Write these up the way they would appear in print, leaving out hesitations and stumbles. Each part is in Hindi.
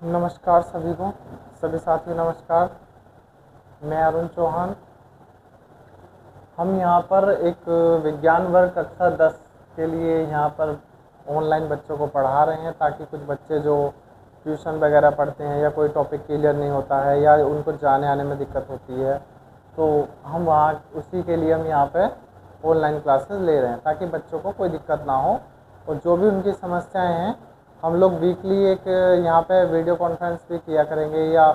नमस्कार सभी को, सभी साथियों नमस्कार। मैं अरुण चौहान। हम यहाँ पर एक विज्ञान वर्ग कक्षा 10 के लिए यहाँ पर ऑनलाइन बच्चों को पढ़ा रहे हैं, ताकि कुछ बच्चे जो ट्यूशन वगैरह पढ़ते हैं या कोई टॉपिक क्लियर नहीं होता है या उनको जाने आने में दिक्कत होती है, तो हम वहाँ उसी के लिए हम यहाँ पे ऑनलाइन क्लासेस ले रहे हैं, ताकि बच्चों को कोई दिक्कत ना हो। और जो भी उनकी समस्याएं हैं, हम लोग वीकली एक यहाँ पे वीडियो कॉन्फ्रेंस भी किया करेंगे या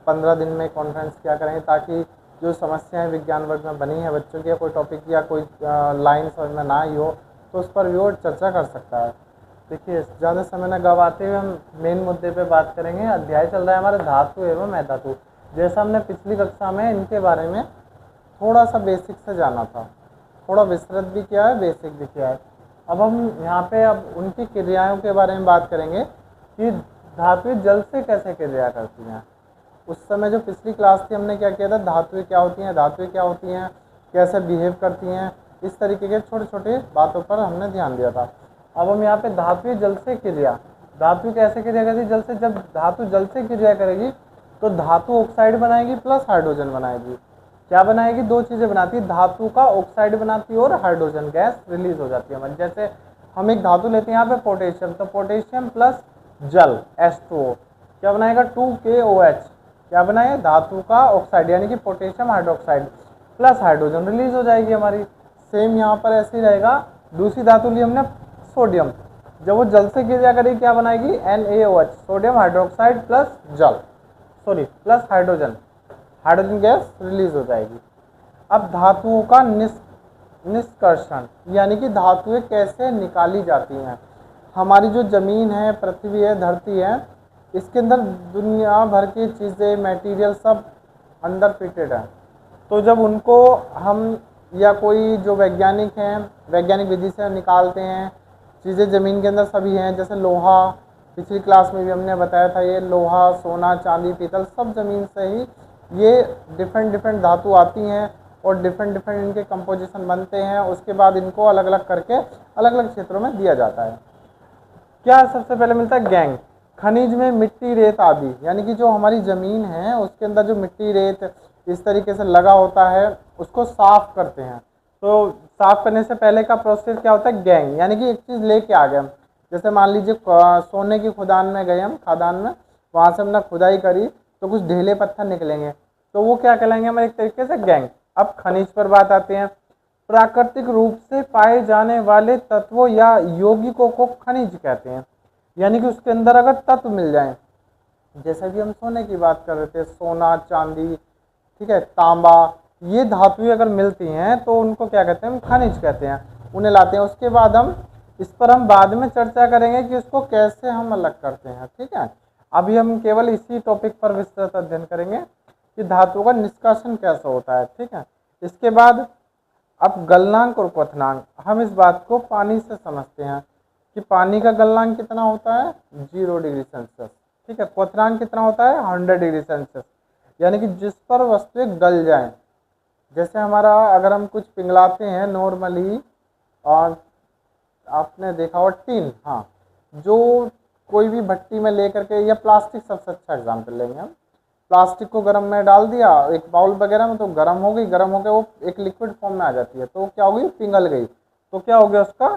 15 दिन में कॉन्फ्रेंस किया करेंगे, ताकि जो समस्याएं विज्ञान वर्ग में बनी है बच्चों की, या कोई टॉपिक या कोई लाइन समझ में ना आई हो, तो उस पर भी वो चर्चा कर सकता है। देखिए, ज़्यादा समय न गवाते हुए हम मेन मुद्दे पे बात करेंगे। अध्याय चल रहा है हमारे धातु एवं अधातु। जैसा हमने पिछली कक्षा में इनके बारे में थोड़ा सा बेसिक से जाना था, थोड़ा विस्तृत भी किया है, बेसिक भी किया है। अब हम यहाँ पे अब उनकी क्रियाओं के बारे में बात करेंगे कि धातुएं जल से कैसे क्रिया करती हैं। उस समय जो पिछली क्लास थी, हमने क्या किया था, धातुएं क्या होती हैं, धातुएं क्या होती हैं, कैसे बिहेव करती हैं, इस तरीके के छोटे छोटे बातों पर हमने ध्यान दिया था। अब हम यहाँ पे धातुएं जल से क्रिया, धातु कैसे क्रिया करती है जल से। जब धातु जल से क्रिया करेगी तो धातु ऑक्साइड बनाएगी प्लस हाइड्रोजन बनाएगी। क्या बनाएगी? दो चीज़ें बनाती है, धातु का ऑक्साइड बनाती है और हाइड्रोजन गैस रिलीज हो जाती है हमारी। जैसे हम एक धातु लेते हैं यहाँ पे पोटेशियम, तो पोटेशियम प्लस जल H2O क्या बनाएगा? 2KOH क्या बनाएगा? धातु का ऑक्साइड यानी कि potassium hydroxide plus hydrogen release हो जाएगी हमारी। सेम यहाँ पर ऐसे ही रहेगा। दूसरी धातु ली हमने सोडियम, जब वो जल से क्रिया करेगी क्या बनाएगी? NaOH सोडियम हाइड्रोक्साइड प्लस जल sorry plus hydrogen, hydrogen gas release हो जाएगी। अब धातुओं का निष्कर्षण यानी कि धातुएं कैसे निकाली जाती हैं। हमारी जो ज़मीन है, पृथ्वी है, धरती है, इसके अंदर दुनिया भर की चीज़ें, मटेरियल सब अंदर फिटेड है। तो जब उनको हम या कोई जो वैज्ञानिक हैं वैज्ञानिक विधि से निकालते हैं, चीज़ें ज़मीन के अंदर सभी हैं। जैसे लोहा, पिछली क्लास में भी हमने बताया था, ये लोहा, सोना, चांदी, पीतल सब ज़मीन से ही ये डिफरेंट धातु आती हैं और डिफरेंट इनके कंपोजिशन बनते हैं। उसके बाद इनको अलग अलग करके अलग अलग क्षेत्रों में दिया जाता है। क्या सबसे पहले मिलता है? गैंग। खनिज में मिट्टी, रेत आदि, यानी कि जो हमारी ज़मीन है उसके अंदर जो मिट्टी, रेत इस तरीके से लगा होता है, उसको साफ करते हैं। तो साफ करने से पहले का प्रोसेस क्या होता है? गैंग, यानी कि एक चीज़ लेके आ गए हम। जैसे मान लीजिए सोने की खदान में गए हम, खादान में, वहाँ से हमने खुदाई करी तो कुछ ढेले पत्थर निकलेंगे, तो वो क्या कहलाएंगे हमारे? एक तरीके से गैंग। अब खनिज पर बात आते हैं। प्राकृतिक रूप से पाए जाने वाले तत्वों या यौगिकों को खनिज कहते हैं, यानी कि उसके अंदर अगर तत्व मिल जाएं, जैसे भी हम सोने की बात कर रहे थे, सोना, चांदी, ठीक है, तांबा, ये धातुएं अगर मिलती हैं तो उनको क्या कहते हैं? हम खनिज कहते हैं, उन्हें लाते हैं। उसके बाद हम इस पर हम बाद में चर्चा करेंगे कि उसको कैसे हम अलग करते हैं, ठीक है। अभी हम केवल इसी टॉपिक पर विस्तृत अध्ययन करेंगे कि धातु का निष्कासन कैसे होता है, ठीक है। इसके बाद अब गलनांक और क्वथनांक, हम इस बात को पानी से समझते हैं कि पानी का गलनांक कितना होता है? 0 डिग्री सेल्सियस, ठीक है। क्वथनांक कितना होता है? 100 डिग्री सेल्सियस, यानी कि जिस पर वस्तुएं गल जाएं। जैसे हमारा अगर हम कुछ पिघलाते हैं नॉर्मली, और आपने देखा हो टीन, हाँ, जो कोई भी भट्टी में लेकर के, या प्लास्टिक सबसे अच्छा एग्जाम्पल लेंगे हम। प्लास्टिक को गर्म में डाल दिया एक बाउल वगैरह में, तो गर्म हो गई, गर्म होकर वो एक लिक्विड फॉर्म में आ जाती है, तो क्या होगी? पिघल गई। तो क्या हो गया उसका?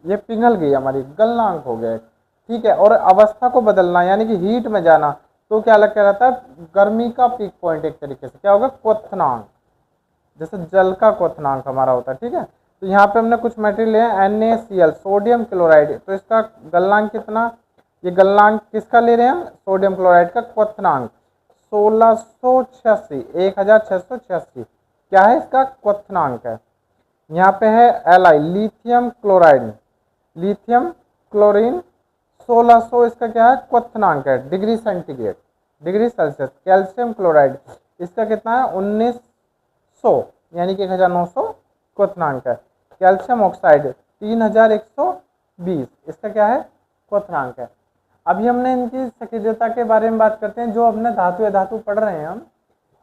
ये पिघल गई, हमारी गलनांक हो गया, ठीक है। और अवस्था को बदलना यानी कि हीट में जाना, तो क्या अलग कहलाता है? गर्मी का पीक पॉइंट एक तरीके से क्या होगा? क्वथनांक। जैसे जल का क्वथनांक हमारा होता है, ठीक है। तो यहाँ पे हमने कुछ मटेरियल लिया, NaCl सोडियम क्लोराइड, तो इसका गलनांक कितना? ये गलनांक किसका ले रहे हैं हम? सोडियम क्लोराइड का क्वथनांक 1686, 1686 क्या है इसका? क्वथनांक है। यहाँ पे है Li lithium chloride, lithium chlorine 1600, इसका क्या है? क्वथनांक है, degree centigrade, degree Celsius. Calcium chloride, इसका कितना है? 1900 यानी कि 1900 क्वथनांक है। कैल्शियम ऑक्साइड 3120, इसका क्या है? क्वथनांक है। अभी हमने इनकी सक्रियता के बारे में बात करते हैं। जो हमने धातु या धातु पढ़ रहे हैं हम,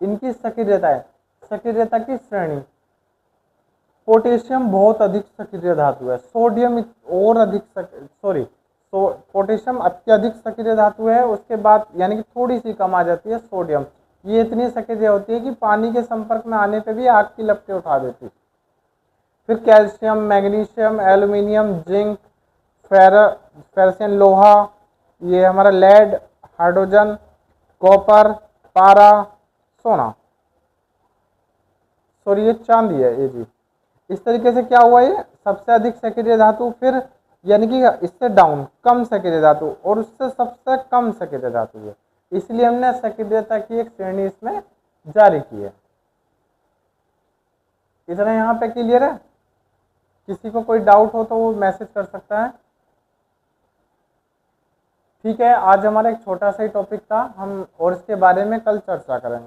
इनकी सक्रियता है, सक्रियता की श्रेणी। पोटेशियम बहुत अधिक सक्रिय धातु है, सोडियम और अधिक पोटेशियम अत्यधिक सक्रिय धातु है, उसके बाद यानी कि थोड़ी सी कम आ जाती है सोडियम। ये इतनी सक्रिय होती है कि पानी के संपर्क में आने पे भी आग की लपटें उठा देती। फिर कैल्शियम, मैग्नीशियम, एल्यूमिनियम, जिंक, फेरसियन लोहा, ये हमारा लेड, हाइड्रोजन, कॉपर, पारा, सोना, सॉरी ये चांदी है ये जी। इस तरीके से क्या हुआ, ये सबसे अधिक सक्रिय धातु, फिर यानी कि इससे डाउन कम सक्रिय धातु, और उससे सबसे कम सक्रिय धातु है। इसलिए हमने सक्रियता की एक श्रेणी इसमें जारी की है। इतना यहाँ पे क्लियर है? किसी को कोई डाउट हो तो वो मैसेज कर सकता है। ठीक है, आज हमारा एक छोटा सा ही टॉपिक था, हम और इसके बारे में कल चर्चा करेंगे।